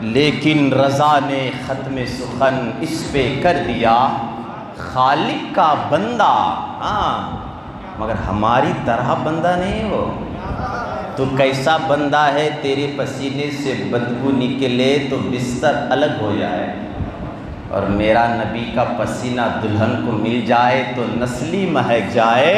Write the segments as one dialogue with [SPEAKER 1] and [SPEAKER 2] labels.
[SPEAKER 1] لیکن رضا نے ختم سخن اس پہ کر دیا خالق کا بندہ، ہاں مگر ہماری طرح بندہ نہیں وہ۔ تو کیسا بندہ ہے تیرے پسینے سے بدبو نکلے تو بستر الگ ہو جائے، اور میرا نبی کا پسینہ دلہن کو مل جائے تو نسلی مہک جائے۔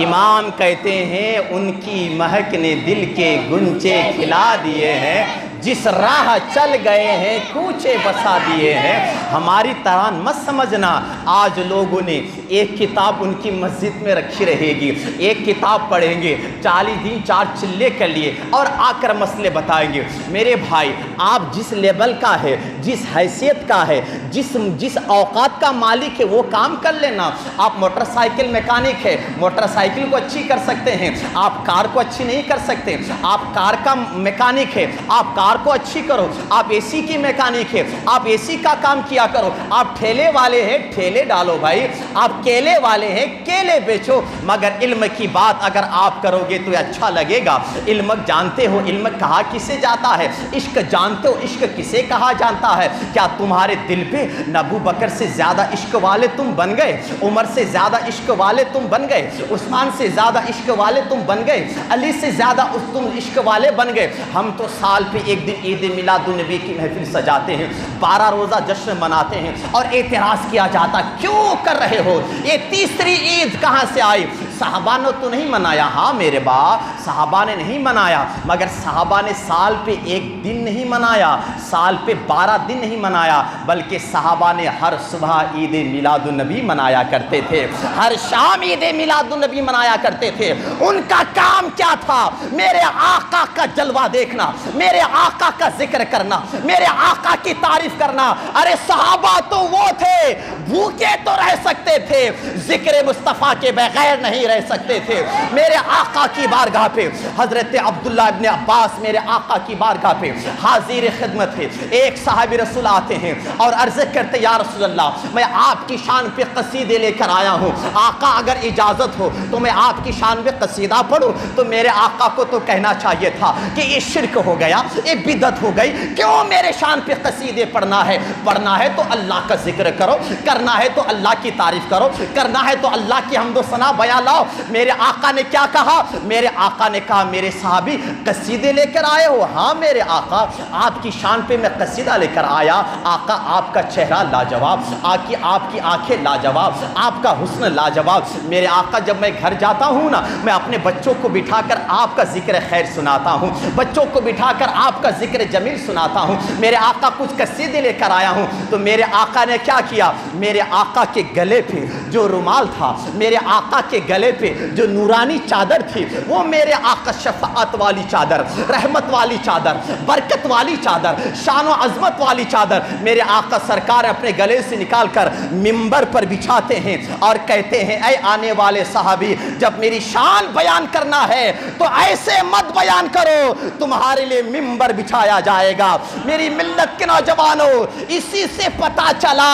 [SPEAKER 1] امام کہتے ہیں ان کی مہک نے دل کے گنچے کھلا دیے ہیں، جس راہ چل گئے ہیں کوچے بسا دیے ہیں۔ ہماری طرح مت سمجھنا، آج لوگوں نے ایک کتاب ان کی مسجد میں رکھی رہے گی، ایک کتاب پڑھیں گے، 40 دن 4 چلے کر لیے اور آ کر مسئلے بتائیں گے۔ میرے بھائی، آپ جس لیول کا ہے، جس حیثیت کا ہے، جس اوقات کا مالک ہے وہ کام کر لینا۔ آپ موٹر سائیکل میکانک ہے، موٹر سائیکل کو اچھی کر سکتے ہیں، آپ کار کو اچھی نہیں کر سکتے۔ آپ کار کا میکانک ہے، آپ کار کو اچھی کرو۔ آپ اے سی کی میکانک ہے، آپ اے سی کا کام کیا کرو۔ آپ ٹھیلے والے ہیں، ٹھیلے ڈالو بھائی۔ آپ کیلے والے ہیں، کیلے بیچو۔ مگر علم کی بات اگر آپ کرو گے تو اچھا لگے گا۔ علم جانتے ہو علم کہا کسے جاتا ہے؟ عشق جانتے ہو عشق کسے کہا جانتا ہے؟ کیا تمہارے دل پہ ابو بکر سے زیادہ عشق والے تم بن گئے؟ عمر سے زیادہ عشق والے تم بن گئے؟ عثمان سے زیادہ عشق والے تم بن گئے؟ علی سے زیادہ تم عشق والے بن گئے؟ ہم تو سال پہ ایک دن عید میلاد النبی کی محفل سجاتے ہیں، 12 روزہ جشن مناتے ہیں، اور اعتراض کیا جاتا کیوں کر رہے ہو؟ یہ تیسری عید کہاں سے آئی؟ صحابہ نے تو نہیں منایا۔ ہاں میرے باپ، صحابہ نے نہیں منایا، مگر صحابہ نے سال پہ ایک دن نہیں منایا، سال پہ 12 دن نہیں منایا، بلکہ صحابہ نے ہر صبح عید میلاد النبی منایا کرتے تھے، ہر شام عید میلاد النبی منایا کرتے تھے۔ ان کا کام کیا تھا؟ میرے آقا کا جلوہ دیکھنا، میرے آقا کا ذکر کرنا، میرے آقا کی تعریف کرنا۔ ارے صحابہ تو وہ تھے، بھوکے تو رہ سکتے تھے، ذکر مصطفیٰ کے بغیر نہیں رہ سکتے تھے۔ میرے آقا کی بارگاہ پہ حضرت عبداللہ ابن عباس میرے آقا کی بارگاہ پہ حاضر خدمت ہے۔ ایک صحابی رسول آتے ہیں اور عرض کرتے یا رسول اللہ، میں آپ کی شان پہ قصیدے لے کر آیا ہوں، آقا اگر اجازت ہو تو میں آپ کی شان پہ قصیدہ پڑھوں؟ تو میرے آقا کو تو کہنا چاہیے تھا کہ یہ شرک ہو گیا، یہ بدعت ہو گئی، کیوں میرے شان پہ قصیدے پڑھنا ہے؟ پڑھنا ہے تو اللہ کا ذکر کرو، کرنا ہے تو اللہ کی تعریف کرو، کرنا ہے تو اللہ کی حمد و ثنا بیان لاؤ۔ میرے آقا نے کیا کہا؟ میرے آقا نے کہا میرے صحابی قصیدے لے کر آئے ہو؟ ہاں میرے آقا، آپ کی شان پہ میں قصیدہ لے کر آیا۔ آقا آپ کا چہرہ لاجواب، آپ کی آنکھیں لاجواب، آپ کا حسن لاجواب۔ میرے آقا جب میں گھر جاتا ہوں نا، میں اپنے بچوں کو بٹھا کر آپ کا ذکر خیر سناتا ہوں، بچوں کو بٹھا کر آپ کا ذکر جمیل سناتا ہوں۔ میرے آقا کچھ قصیدے لے کر آیا ہوں، تو میرے آقا نے کیا کیا؟ میرے آقا کے گلے پہ جو رومال تھا، میرے آقا کے گلے پہ جو نورانی چادر تھی، وہ میرے آقا شفاعت والی چادر، رحمت والی چادر، برکت والی چادر، شان و عظمت والی چادر میرے آقا سرکار اپنے گلے سے نکال کر منبر پر بچھاتے ہیں اور کہتے ہیں اے آنے والے صحابی، جب میری شان بیان کرنا ہے تو ایسے مت بیان کرو، تمہارے لیے منبر بچھایا جائے گا۔ میری ملت کے نوجوانوں، اسی سے پتا چلا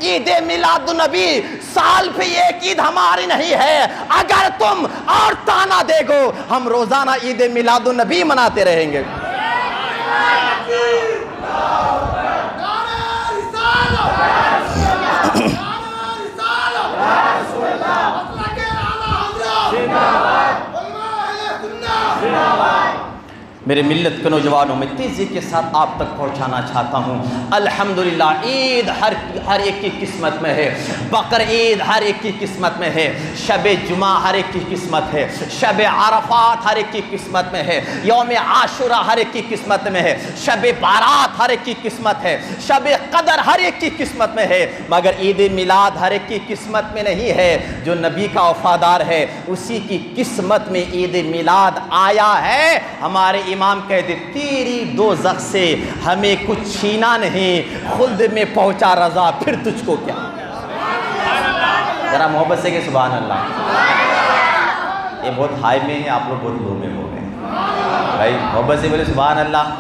[SPEAKER 1] عید میلاد النبی سال پہ ایک عید ہماری نہیں ہے۔ اگر تم اور تانا دے گو، ہم روزانہ عید میلاد النبی مناتے رہیں گے۔ میرے ملت کے نوجوانوں، میں تیزی کے ساتھ آپ تک پہنچانا چاہتا ہوں، الحمدللہ عید ہر ایک کی قسمت میں ہے، بقر عید ہر ایک کی قسمت میں ہے، شب جمعہ ہر ایک کی قسمت ہے، شب عرفات ہر ایک کی قسمت میں ہے، یوم عاشورہ ہر ایک کی قسمت میں ہے، شب بارات ہر ایک کی قسمت ہے، شب قدر ہر ایک کی قسمت میں ہے، مگر عید میلاد ہر ایک کی قسمت میں نہیں ہے۔ جو نبی کا وفادار ہے اسی کی قسمت میں عید میلاد آیا ہے۔ ہمارے امام کہتے تیری دوزخ سے ہمیں کچھ چھینا نہیں، خلد میں پہنچا رضا پھر تجھ کو کیا۔ ذرا محبت سے کہ سبحان اللہ۔ یہ بہت ہائی میں ہے، آپ لوگ بہت لو میں ہو گئے بھائی، محبت سے بولے سبحان اللہ۔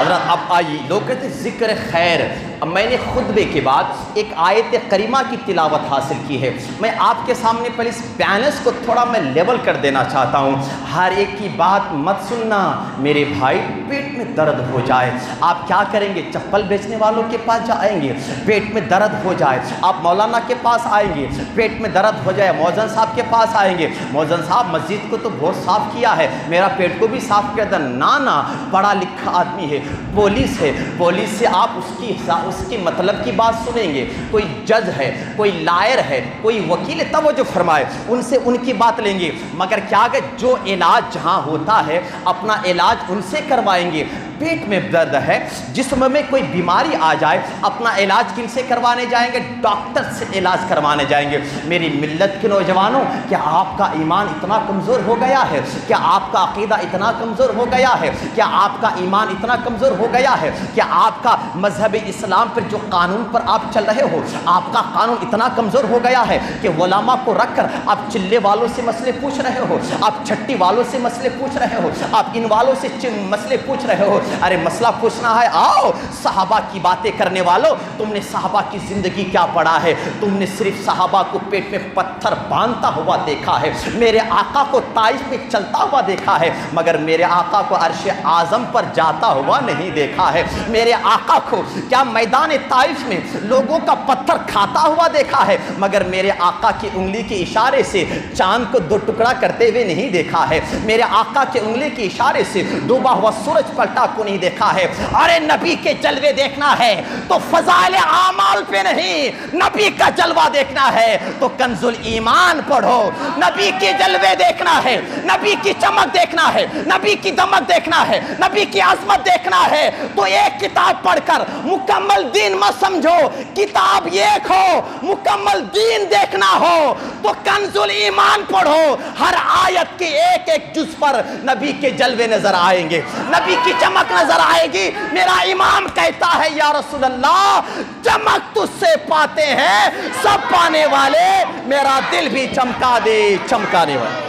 [SPEAKER 1] حضرت اب آئیے، لوگ کہتے ہیں ذکر خیر، اب میں نے خطبے کے بعد ایک آیت کریمہ کی تلاوت حاصل کی ہے. میں آپ کے سامنے پہلے اس بیلنس کو تھوڑا میں لیول کر دینا چاہتا ہوں. ہر ایک کی بات مت سننا میرے بھائی. پیٹ میں درد ہو جائے آپ کیا کریں گے؟ چپل بیچنے والوں کے پاس جائیں گے. پیٹ میں درد ہو جائے آپ مولانا کے پاس آئیں گے. پیٹ میں درد ہو جائے مؤذن صاحب کے پاس آئیں گے. مؤذن صاحب مسجد کو تو بہت صاف کیا ہے, میرا پیٹ کو بھی صاف کر دیں. نانا پڑھا لکھا آدمی ہے, پولیس ہے, پولیس سے آپ اس کی مطلب کی بات سنیں گے. کوئی جج ہے, کوئی لائر ہے, کوئی وکیل ہے, توجہ فرمائے, ان سے ان کی بات لیں گے. مگر کیا کہ جو علاج جہاں ہوتا ہے اپنا علاج ان سے کروائیں گے. پیٹ میں درد ہے, جسم میں کوئی بیماری آ جائے, اپنا علاج کن سے کروانے جائیں گے؟ ڈاکٹر سے علاج کروانے جائیں گے. میری ملت کے نوجوانوں, کیا آپ کا ایمان اتنا کمزور ہو گیا ہے؟ کیا آپ کا عقیدہ اتنا کمزور ہو گیا ہے؟ کیا آپ کا ایمان اتنا کمزور ہو گیا ہے؟ کیا آپ کا مذہب اسلام پر جو قانون پر آپ چل رہے ہو, آپ کا قانون اتنا کمزور ہو گیا ہے کہ علماء کو رکھ کر آپ چلے والوں سے مسئلے پوچھ رہے ہو, آپ چھٹی والوں سے مسئلے پوچھ رہے ہو, آپ ان والوں سے مسئلے پوچھ رہے ہو؟ ارے مسئلہ پوچھنا ہے, آؤ صحابہ کی باتیں کرنے والوں, تم نے صحابہ کی زندگی کیا پڑھا ہے؟ تم نے صرف صحابہ کو پیٹ میں پتھر باندھتا ہوا دیکھا ہے, میرے آقا کو طائف میں چلتا ہوا دیکھا ہے, مگر میرے آقا کو عرش اعظم پر جاتا ہوا نہیں دیکھا ہے. میرے آقا کو کیا میدان طائف میں لوگوں کا پتھر کھاتا ہوا دیکھا ہے, مگر میرے آقا کی انگلی کے اشارے سے چاند کو دو ٹکڑا کرتے ہوئے نہیں دیکھا ہے. میرے آقا کے انگلی کے اشارے سے ڈوبا ہوا سورج پلٹا کو نہیں دیکھا ہے. ارے نبی کے جلوے دیکھنا ہے تو فضائل اعمال پہ نہیں, نبی کا جلوہ دیکھنا ہے تو کنز الایمان پڑھو. نبی کے جلوے دیکھنا ہے, نبی کی چمک دیکھنا ہے, نبی کی دمک دیکھنا ہے, نبی کی عظمت دیکھنا ہے تو ایک کتاب پڑھ کر مکمل دین مت سمجھو. کتاب ایک ہو, مکمل دین دیکھنا ہو تو کنز الایمان پڑھو. ہر آیت کے ایک ایک جز پر نبی کے جلوے نظر آئیں گے, نبی کی چمک نظر آئے گی. میرا امام کہتا ہے یا رسول اللہ, چمک تجھ سے پاتے ہیں سب پانے والے, میرا دل بھی چمکا دے چمکانے والے.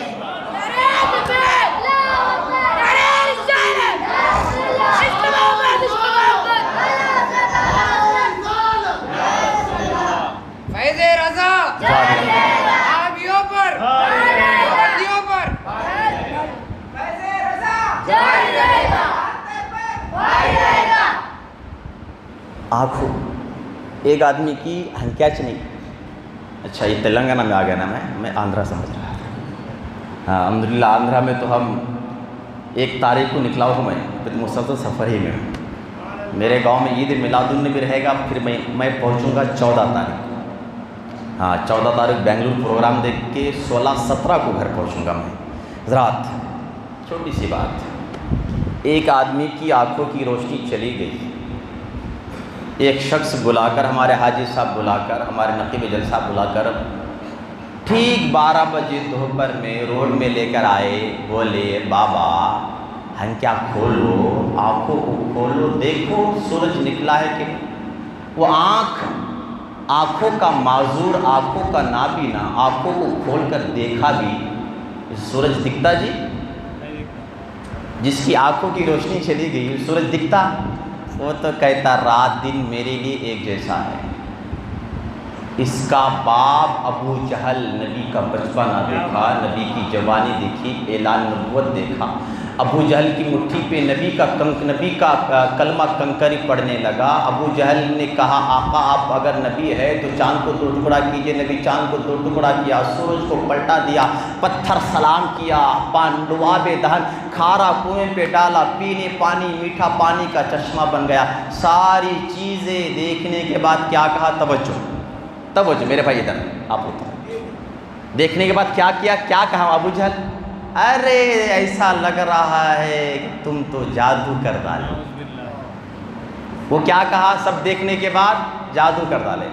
[SPEAKER 1] آنکھوں ایک آدمی کی ہنکیچ نہیں. اچھا یہ تلنگانہ میں آ گیا نا, میں آندھرا سمجھ رہا تھا. ہاں الحمدللہ آندھرا میں تو ہم 1 تاریخ کو نکلا ہوں, میں مسلسل سفر ہی میں ہوں. میرے گاؤں میں عید میلاد النبی رہے گا, پھر میں پہنچوں گا 14 تاریخ. ہاں 14 تاریخ بنگلور پروگرام دیکھ کے 16-17 کو گھر پہنچوں گا میں. حضرات چھوٹی سی بات, ایک آدمی کی آنکھوں کی روشنی چلی گئی. ایک شخص بلا کر, ہمارے حاجی صاحب بلا کر, ہمارے نقیب جلسہ بلا کر ٹھیک 12 بجے دوپہر میں روڈ میں لے کر آئے. بولے بابا ہنکیا کھولو, آنکھوں کو کھولو, دیکھو سورج نکلا ہے کہ. وہ آنکھوں کا معذور, آنکھوں کا نابینا, آنکھوں کو کھول کر دیکھا بھی سورج دکھتا جی؟ جس کی آنکھوں کی روشنی چلی گئی سورج دکھتا؟ وہ تو کہتا رات دن میرے لیے ایک جیسا ہے. اس کا باپ ابو جہل نبی کا بچپنا دیکھا, نبی کی جوانی دیکھی, اعلان نبوت دیکھا. ابو جہل کی مٹھی پہ نبی کا کلمہ کنکری پڑھنے لگا. ابو جہل نے کہا آقا آپ اگر نبی ہے تو چاند کو 2 ٹکڑا کیجئے. نبی چاند کو 2 ٹکڑا کیا, سورج کو پلٹا دیا, پتھر سلام کیا, لعاب دہن کھارا کنویں پہ ڈالا, پینے پانی میٹھا پانی کا چشمہ بن گیا. ساری چیزیں دیکھنے کے بعد کیا کہا؟ توجہ میرے بھائی ادھر آپ ہوتے. دیکھنے کے بعد کیا کیا, کیا کہا ابو جہل؟ ارے ایسا لگ رہا ہے کہ تم تو جادو کر ڈالے. وہ کیا کہا سب دیکھنے کے بعد؟ جادو کر ڈالے.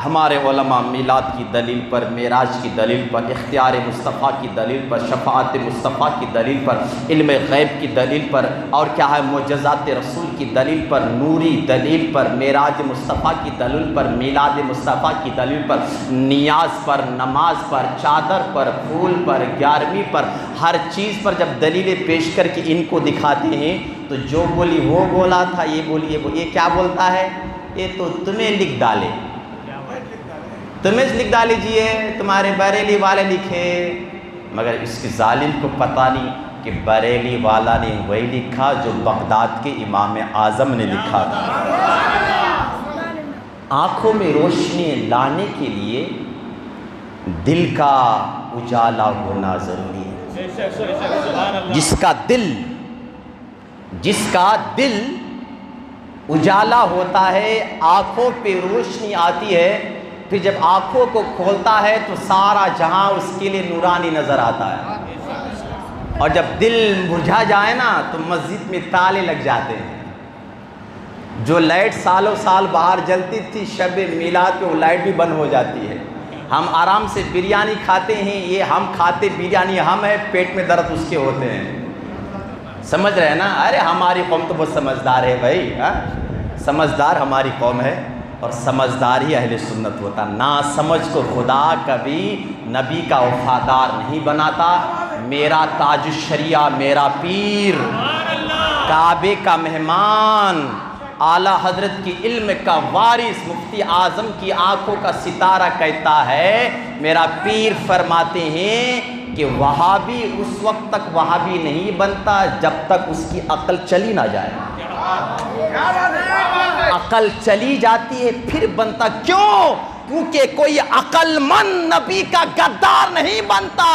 [SPEAKER 1] ہمارے علماء میلاد کی دلیل پر, معراج کی دلیل پر, اختیار مصطفیٰ کی دلیل پر, شفاعت مصطفیٰ کی دلیل پر, علم غیب کی دلیل پر, اور کیا ہے معجزات رسول کی دلیل پر, نوری دلیل پر, معراج مصطفیٰ کی دلیل پر, میلاد مصطفیٰ کی دلیل پر, نیاز پر, نماز پر, چادر پر, پھول پر, 11ویں پر, ہر چیز پر جب دلیلیں پیش کر کے ان کو دکھاتے ہیں تو جو بولی وہ بولا تھا، یہ بولی یہ کیا بولتا ہے؟ یہ تو تمہیں لکھ ڈالے، تمہیں لکھ ڈالے جیے، تمہارے بریلی والے لکھے، مگر اس کے ظالم کو پتہ نہیں کہ بریلی والا نے وہی لکھا جو بغداد کے امام اعظم نے لکھا تھا۔ آنکھوں میں روشنی لانے کے لیے دل کا اجالا ہونا ضروری ہے۔ جس کا دل اجالا ہوتا ہے، آنکھوں پہ روشنی آتی ہے، پھر جب آنکھوں کو کھولتا ہے تو سارا جہاں اس کے لیے نورانی نظر آتا ہے، اور جب دل مرجھا جائے نا تو مسجد میں تالے لگ جاتے ہیں۔ جو لائٹ سالوں سال باہر جلتی تھی، شب میلاد پہ وہ لائٹ بھی بند ہو جاتی ہے۔ ہم آرام سے بریانی کھاتے ہیں، یہ ہم کھاتے بریانی ہم ہے، پیٹ میں درد اس کے ہوتے ہیں، سمجھ رہے ہیں نا؟ ارے ہماری قوم تو بہت سمجھدار ہے بھائی، سمجھدار ہماری قوم ہے، اور سمجھدار ہی اہل سنت ہوتا۔ نا سمجھ کو خدا کبھی نبی کا وفادار نہیں بناتا۔ میرا تاج الشریعہ، میرا پیر، کعبے کا مہمان، اعلیٰ حضرت کی علم کا وارث، مفتی اعظم کی آنکھوں کا ستارہ کہتا ہے، میرا پیر فرماتے ہیں کہ وہابی اس وقت تک وہابی نہیں بنتا جب تک اس کی عقل چلی نہ جائے۔ عقل چلی جاتی ہے پھر بنتا۔ کیوں؟ کیونکہ کوئی عقل مند نبی کا غدار نہیں بنتا،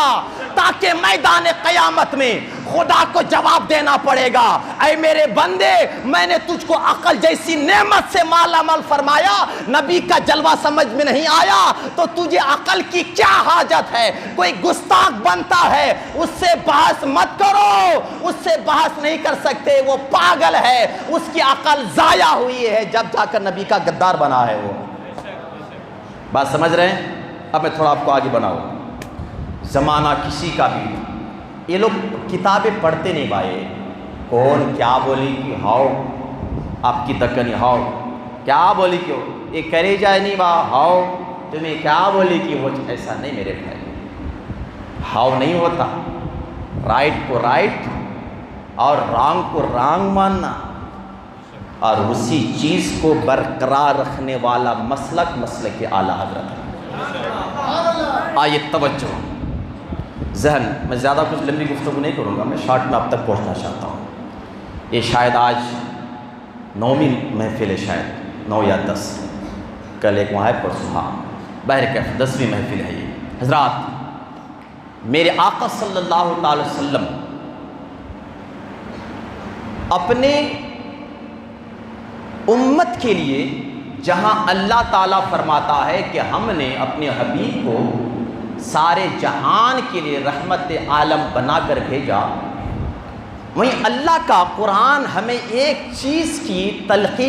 [SPEAKER 1] تاکہ میدان قیامت میں خدا کو جواب دینا پڑے گا، اے میرے بندے، میں نے تجھ کو عقل جیسی نعمت سے مالا مال فرمایا، نبی کا جلوہ سمجھ میں نہیں آیا تو تجھے عقل کی کیا حاجت ہے؟ کوئی گستاخ بنتا ہے اس سے بحث مت کرو، اس سے بحث نہیں کر سکتے، وہ پاگل ہے، اس کی عقل ضائع ہوئی ہے جب جا کر نبی کا غدار بنا ہے۔ وہ بات سمجھ رہے ہیں؟ اب میں تھوڑا آپ کو آگے بناؤں۔ زمانہ کسی کا بھی، یہ لوگ کتابیں پڑھتے نہیں بھائی، کون کیا بولی کہ ہاؤ آپ کی دکنی ہاؤ کیا بولی کیوں، یہ کرے جائے نہیں با ہاؤ تمہیں کیا بولی کہ وہ ایسا نہیں میرے بھائی، ہاؤ نہیں ہوتا، رائٹ کو رائٹ اور رانگ کو رانگ ماننا، اور اسی چیز کو برقرار رکھنے والا مسلک اعلیٰ حضرت ہے۔ آئیے توجہ، ذہن، میں زیادہ کچھ لمبی گفتگو نہیں کروں گا، میں شارٹ میں اب تک پہنچنا چاہتا ہوں۔ یہ شاید آج 9ویں محفل ہے، شاید 9 یا 10، کل ایک وہاں ہے، پرسوں ہاں، بہرکیف 10ویں محفل ہے یہ۔ حضرات، میرے آقا صلی اللہ تعالی وسلم اپنے امت کے لیے، جہاں اللہ تعالیٰ فرماتا ہے کہ ہم نے اپنے حبیب کو سارے جہان کے لیے رحمت عالم بنا کر بھیجا، وہیں اللہ کا قرآن ہمیں ایک چیز کی تلقین